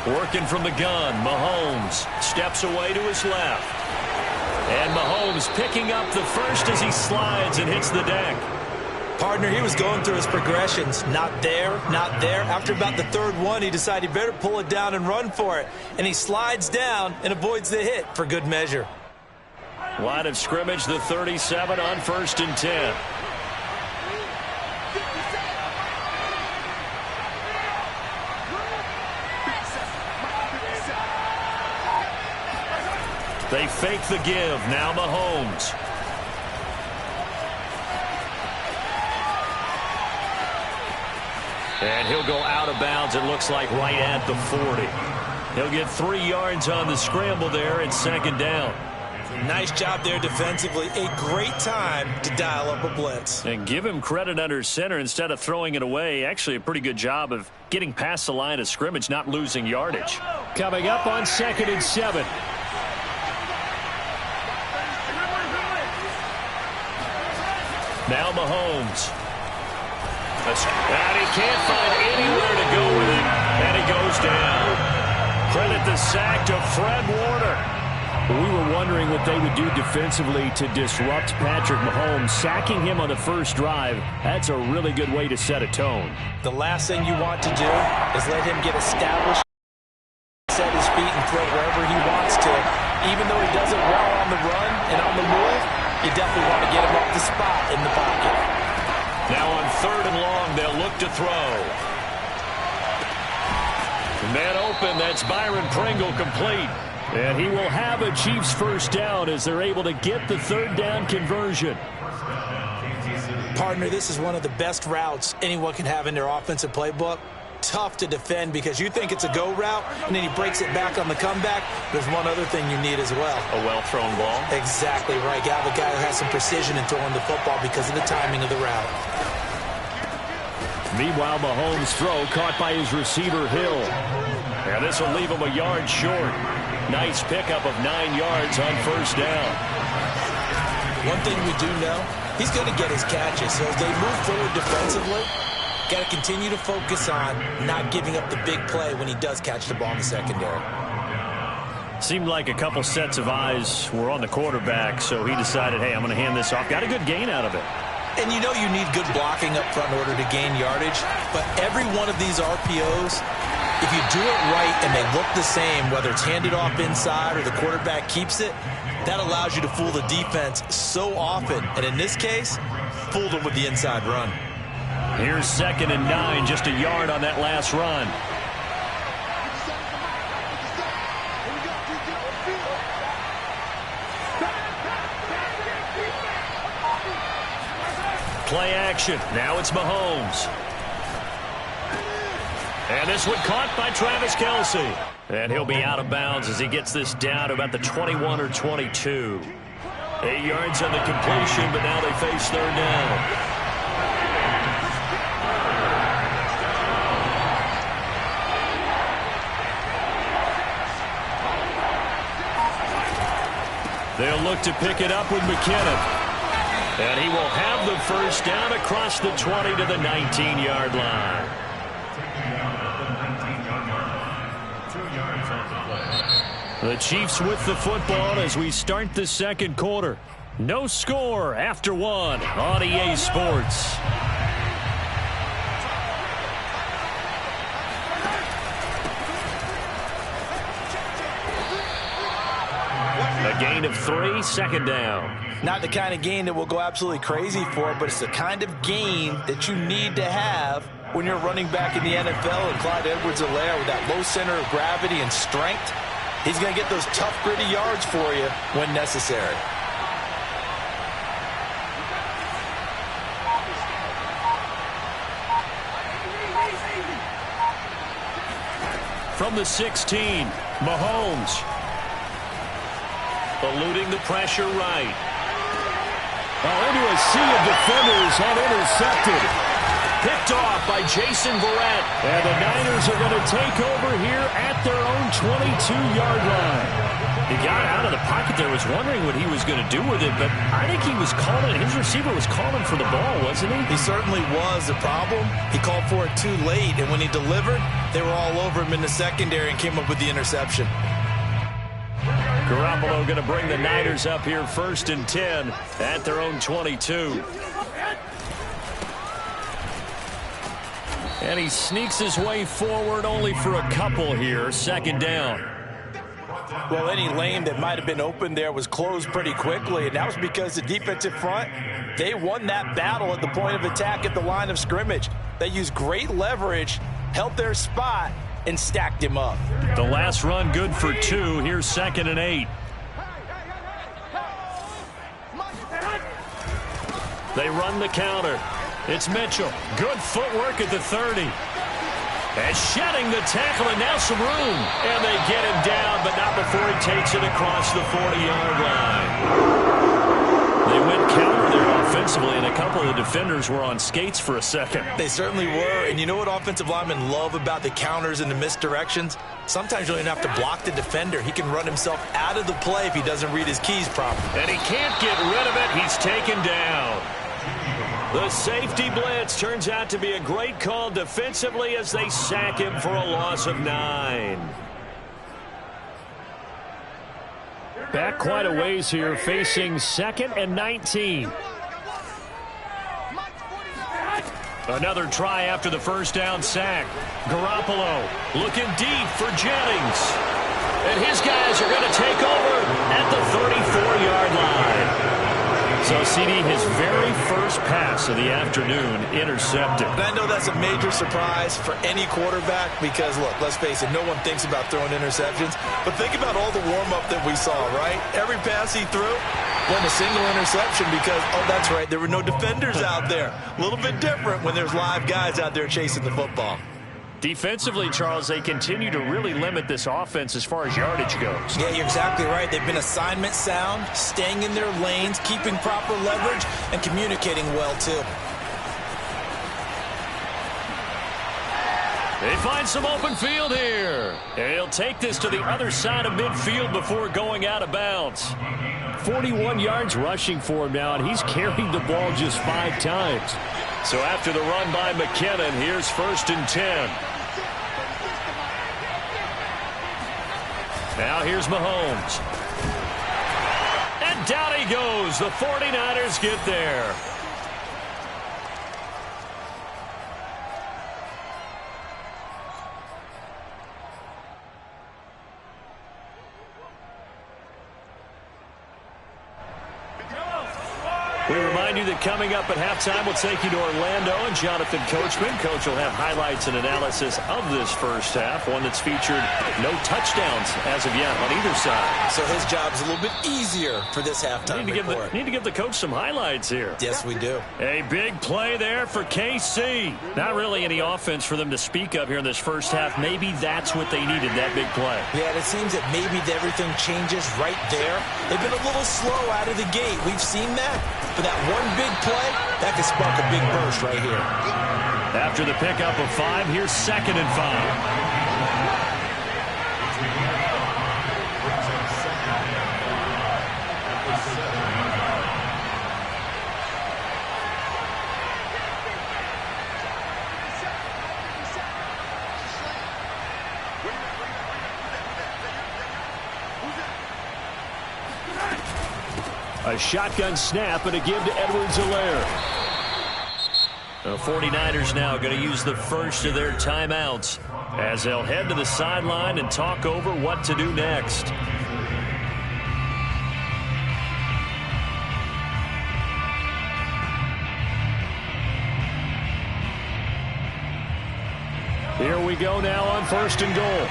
Working from the gun, Mahomes steps away to his left. And Mahomes picking up the first as he slides and hits the deck. Partner, he was going through his progressions. Not there, not there. After about the third one, he decided he better pull it down and run for it. And he slides down and avoids the hit for good measure. Line of scrimmage, the 37 on 1st and 10. They fake the give. Now Mahomes. And he'll go out of bounds, it looks like, right at the 40. He'll get 3 yards on the scramble there and 2nd down. Nice job there defensively. A great time to dial up a blitz. And give him credit under center instead of throwing it away. Actually, a pretty good job of getting past the line of scrimmage, not losing yardage. Coming up on 2nd and 7. Now Mahomes. And he can't find anywhere to go with it. And he goes down. Credit the sack to Fred Warner. We were wondering what they would do defensively to disrupt Patrick Mahomes. Sacking him on the first drive, that's a really good way to set a tone. The last thing you want to do is let him get established, set his feet, and throw wherever he wants to. Even though he does it well on the run and on the move, you definitely want to get him off the spot in the pocket. Now on 3rd and long, they'll look to throw. Man open, that's Byron Pringle complete. And he will have a Chiefs first down as they're able to get the 3rd down conversion. Partner, this is one of the best routes anyone can have in their offensive playbook. Tough to defend because you think it's a go route, and then he breaks it back on the comeback. There's one other thing you need as well. A well-thrown ball? Exactly right. You have a guy who has some precision in throwing the football because of the timing of the route. Meanwhile, Mahomes' throw caught by his receiver, Hill. And this will leave him a yard short. Nice pickup of 9 yards on 1st down. One thing we do know, he's going to get his catches. So as they move forward defensively, got to continue to focus on not giving up the big play when he does catch the ball in the secondary. Seemed like a couple sets of eyes were on the quarterback, so he decided, hey, I'm going to hand this off. Got a good gain out of it. And you know you need good blocking up front in order to gain yardage, but every one of these RPOs, if you do it right and they look the same, whether it's handed off inside or the quarterback keeps it, that allows you to fool the defense so often. And in this case, fooled them with the inside run. Here's 2nd and 9, just a yard on that last run. Play action. Now it's Mahomes. And this one caught by Travis Kelce. And he'll be out of bounds as he gets this down to about the 21 or 22. 8 yards on the completion, but now they face 3rd down. They'll look to pick it up with McKinnon. And he will have the first down across the 20 to the 19-yard line. The Chiefs with the football as we start the 2nd quarter. No score after 1 on EA Sports. A gain of 3, 2nd down. Not the kind of gain that we'll go absolutely crazy for, but it's the kind of gain that you need to have when you're running back in the NFL. And Clyde Edwards-Helaire with that low center of gravity and strength, he's going to get those tough, gritty yards for you when necessary. From the 16, Mahomes. Eluding the pressure right. Into a sea of defenders and intercepted. Picked off by Jason Verrett. And the Niners are going to take over here at their own 22-yard line. He got out of the pocket there, was wondering what he was going to do with it, but I think he was calling, his receiver was calling for the ball, wasn't he? He certainly was. The problem, he called for it too late, and when he delivered, they were all over him in the secondary and came up with the interception. Garoppolo going to bring the Niners up here 1st and 10 at their own 22. And he sneaks his way forward only for a couple here. 2nd down. Well, any lane that might have been open there was closed pretty quickly, and that was because the defensive front, they won that battle at the point of attack at the line of scrimmage. They used great leverage, held their spot, and stacked him up. The last run good for 2. Here's 2nd and 8. They run the counter. It's Mitchell. Good footwork at the 30. And shedding the tackle, and now some room. And they get him down, but not before he takes it across the 40-yard line. They went counter there offensively, and a couple of the defenders were on skates for a second. They certainly were, and you know what offensive linemen love about the counters and the misdirections? Sometimes you don't even have to block the defender. He can run himself out of the play if he doesn't read his keys properly. And he can't get rid of it. He's taken down. The safety blitz turns out to be a great call defensively as they sack him for a loss of 9. Back quite a ways here, facing 2nd and 19. Another try after the 1st down sack. Garoppolo looking deep for Jennings. And his guys are going to take over at the 34-yard line. So, CD, his very first pass of the afternoon intercepted. And I know that's a major surprise for any quarterback because, look, let's face it, no one thinks about throwing interceptions. But think about all the warm-up that we saw, right? Every pass he threw went a single interception because, oh, that's right, there were no defenders out there. A little bit different when there's live guys out there chasing the football. Defensively, Charles, they continue to really limit this offense as far as yardage goes. Yeah, you're exactly right. They've been assignment sound, staying in their lanes, keeping proper leverage, and communicating well, too. They find some open field here. And he'll take this to the other side of midfield before going out of bounds. 41 yards rushing for him now, and he's carried the ball just 5 times. So after the run by McKinnon, here's 1st and 10. Now here's Mahomes. And down he goes. The 49ers get there. We remind you that coming up at halftime, we'll take you to Orlando and Jonathan Coachman. Coach will have highlights and analysis of this first half, one that's featured no touchdowns as of yet on either side. So his job's a little bit easier for this halftime report. Need to give the coach some highlights here. Yes, we do. A big play there for KC. Not really any offense for them to speak of here in this first half. Maybe that's what they needed, that big play. Yeah, it seems that maybe everything changes right there. They've been a little slow out of the gate. We've seen that. For that one big play, that could spark a big burst right here. After the pickup of 5, here's 2nd and 5. A shotgun snap and a give to Edwards-Helaire. The 49ers now going to use the first of their timeouts as they'll head to the sideline and talk over what to do next. Here we go now on 1st and goal.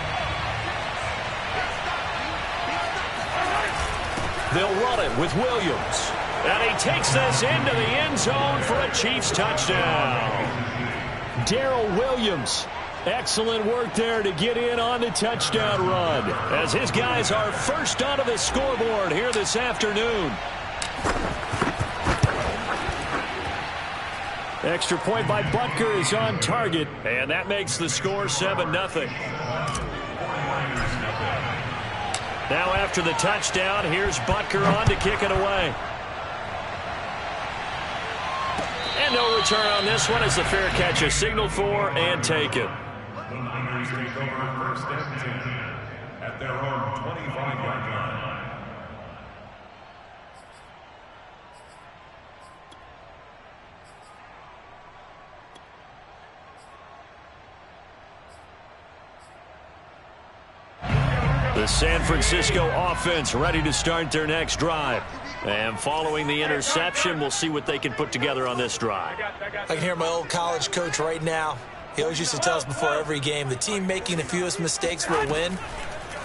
They'll run it with Williams. And he takes this into the end zone for a Chiefs touchdown. Darrell Williams. Excellent work there to get in on the touchdown run, as his guys are first onto the scoreboard here this afternoon. Extra point by Butker is on target, and that makes the score 7-0. Now after the touchdown, here's Butker on to kick it away. And no return on this one as the fair catch is signaled for and taken. The Niners take over first and 10 at their own 25-yard line. The San Francisco offense ready to start their next drive. And following the interception, we'll see what they can put together on this drive. I can hear my old college coach right now. He always used to tell us before every game, the team making the fewest mistakes will win.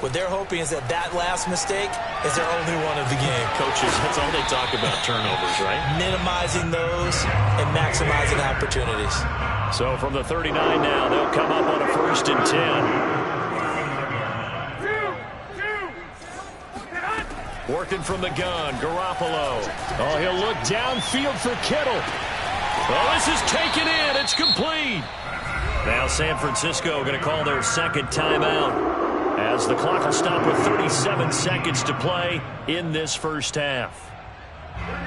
What they're hoping is that last mistake is their only one of the game. Coaches, that's all they talk about, turnovers, right? Minimizing those and maximizing opportunities. So from the 39 now, they'll come up on a 1st and 10. Working from the gun, Garoppolo. Oh, he'll look downfield for Kittle. Oh, this is taken in. It's complete. Now San Francisco going to call their second timeout as the clock will stop with 37 seconds to play in this first half.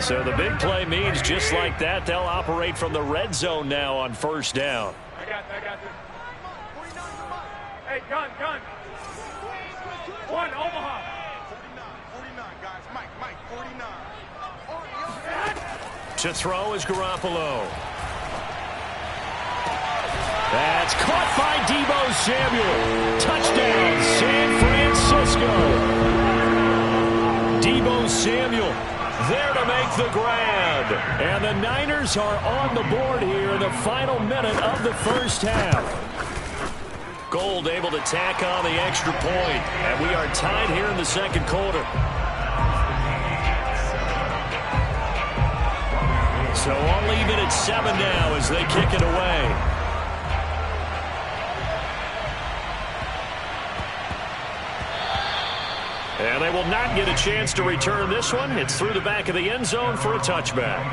So the big play means just like that, they'll operate from the red zone now on 1st down. I got this. Hey, gun. One, Omaha. To throw is Garoppolo. That's caught by Deebo Samuel. Touchdown, San Francisco. Deebo Samuel there to make the grab. And the Niners are on the board here in the final minute of the first half. Gold able to tack on the extra point. And we are tied here in the second quarter. So I'll leave it at 7 now as they kick it away. And they will not get a chance to return this one. It's through the back of the end zone for a touchback.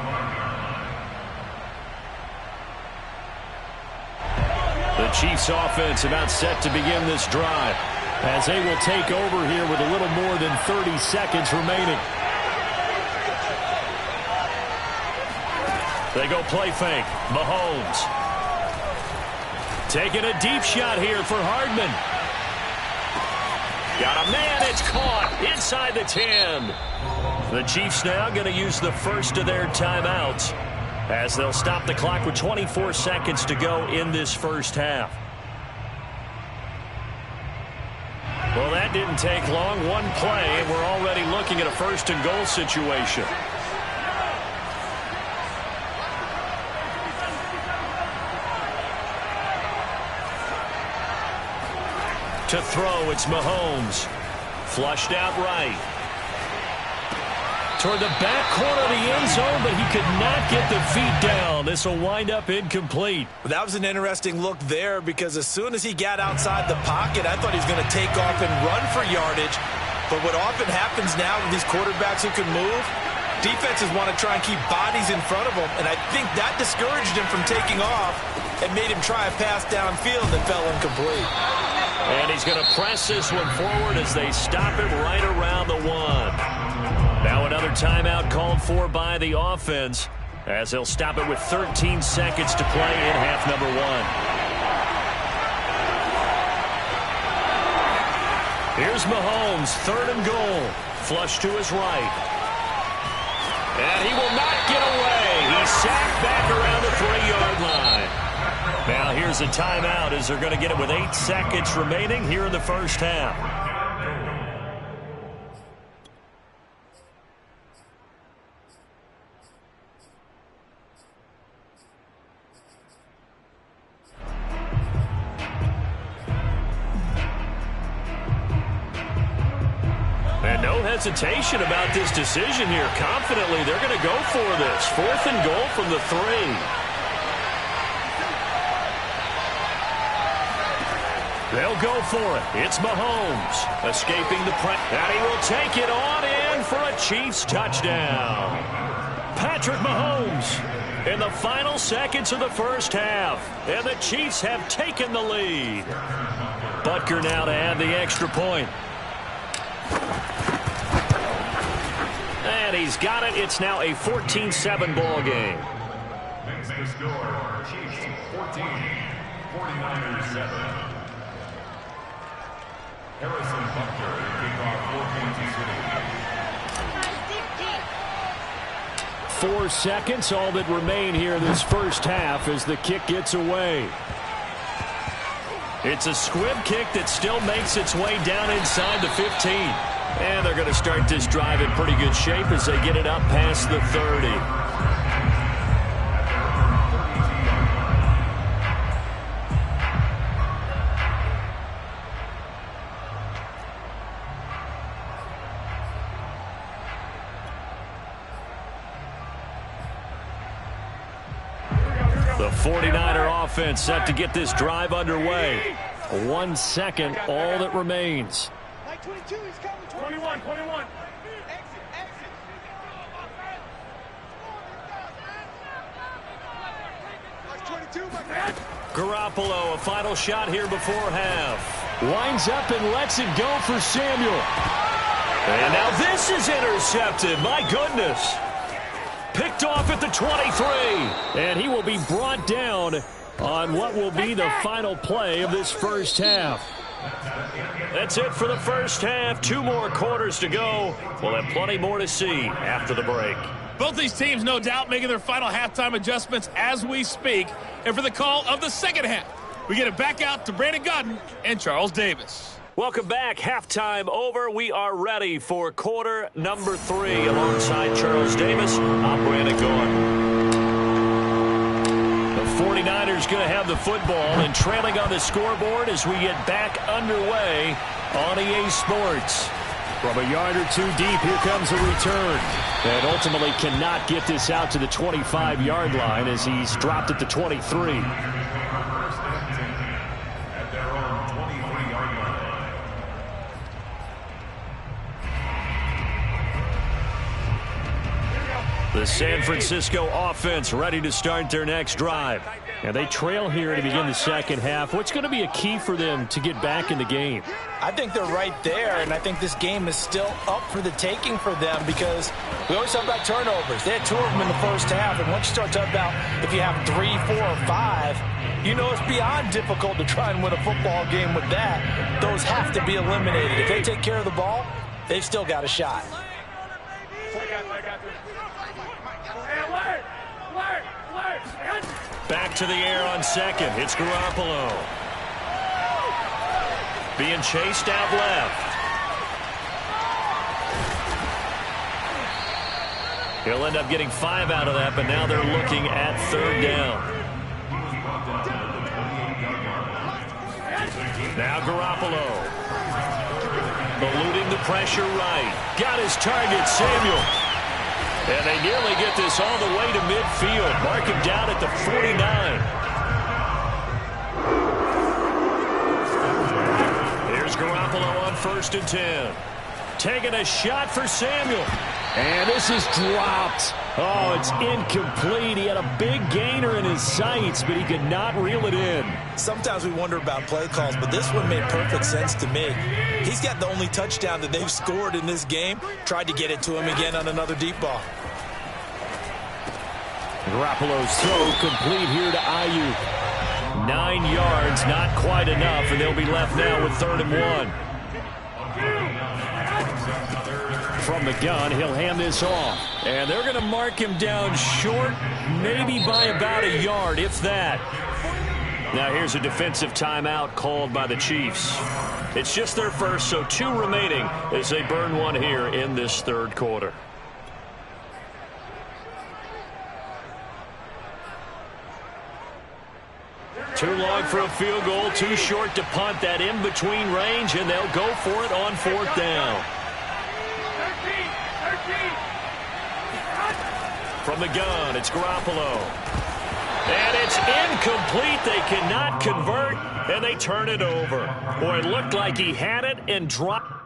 The Chiefs offense about set to begin this drive as they will take over here with a little more than 30 seconds remaining. They go play fake. Mahomes. Taking a deep shot here for Hardman. Got a man. It's caught inside the 10. The Chiefs now going to use the first of their timeouts as they'll stop the clock with 24 seconds to go in this first half. Well, that didn't take long. One play, and we're already looking at a 1st and goal situation. To throw, it's Mahomes. Flushed out right. Toward the back corner of the end zone, but he could not get the feet down. This will wind up incomplete. Well, that was an interesting look there because as soon as he got outside the pocket, I thought he was going to take off and run for yardage. But what often happens now with these quarterbacks who can move, defenses want to try and keep bodies in front of them, and I think that discouraged him from taking off and made him try a pass downfield that fell incomplete. And he's going to press this one forward as they stop him right around the 1. Now another timeout called for by the offense as they'll stop it with 13 seconds to play in half number 1. Here's Mahomes, 3rd and goal. Flush to his right. And he will not get away. He's sacked back around the 3-yard line. Now here's a timeout as they're going to get it with 8 seconds remaining here in the first half. And no hesitation about this decision here. Confidently, they're going to go for this. 4th and goal from the 3. They'll go for it. It's Mahomes escaping the press. And he will take it on in for a Chiefs touchdown. Patrick Mahomes in the final seconds of the first half. And the Chiefs have taken the lead. Butker now to add the extra point. And he's got it. It's now a 14-7 ball game. Makes the score Chiefs 14, 49ers 7. Harrison Butker to kick off for Kansas City. 4 seconds, all that remain here this first half as the kick gets away. It's a squib kick that still makes its way down inside the 15. And they're going to start this drive in pretty good shape as they get it up past the 30. The 49er offense set to get this drive underway. 1 second, all that remains. 22, he's coming. 21. Garoppolo, a final shot here before half. Winds up and lets it go for Samuel. And now this is intercepted. My goodness. Picked off at the 23. And he will be brought down on what will be the final play of this first half. That's it for the first half. 2 more quarters to go. We'll have plenty more to see after the break. Both these teams, no doubt, making their final halftime adjustments as we speak. And for the call of the second half, we get it back out to Brandon Godden and Charles Davis. Welcome back. Halftime over. We are ready for quarter number 3. Alongside Charles Davis, I'm Brandon Godden. The 49ers going to have the football and trailing on the scoreboard as we get back underway on EA Sports. From a yard or 2 deep, here comes a return. And ultimately cannot get this out to the 25-yard line as he's dropped at the 23. First and 10 at their own 23-yard line. The San Francisco offense ready to start their next drive. And they trail here to begin the second half. What's going to be a key for them to get back in the game? I think they're right there, and I think this game is still up for the taking for them because we always talk about turnovers. They had 2 of them in the first half, and once you start talking about if you have 3, 4, or 5, you know it's beyond difficult to try and win a football game with that. Those have to be eliminated. If they take care of the ball, they've still got a shot. Back to the air on second. It's Garoppolo. Being chased out left. He'll end up getting 5 out of that, but now they're looking at 3rd down. Now Garoppolo. Eluding the pressure right. Got his target, Samuel. And they nearly get this all the way to midfield. Mark him down at the 49. Here's Garoppolo on 1st and 10. Taking a shot for Samuel. And this is dropped. Oh, it's incomplete. He had a big gainer in his sights, but he could not reel it in. Sometimes we wonder about play calls, but this one made perfect sense to me. He's got the only touchdown that they've scored in this game. Tried to get it to him again on another deep ball. Garoppolo's throw complete here to Ayuk. 9 yards, not quite enough, and they'll be left now with 3rd and 1. From the gun, he'll hand this off. And they're going to mark him down short, maybe by about a yard, if that. Now here's a defensive timeout called by the Chiefs. It's just their first, so 2 remaining as they burn 1 here in this 3rd quarter. Too long for a field goal, too short to punt. That in-between range, and they'll go for it on 4th down. From the gun, it's Garoppolo. And it's incomplete. They cannot convert, and they turn it over. Boy, it looked like he had it and dropped.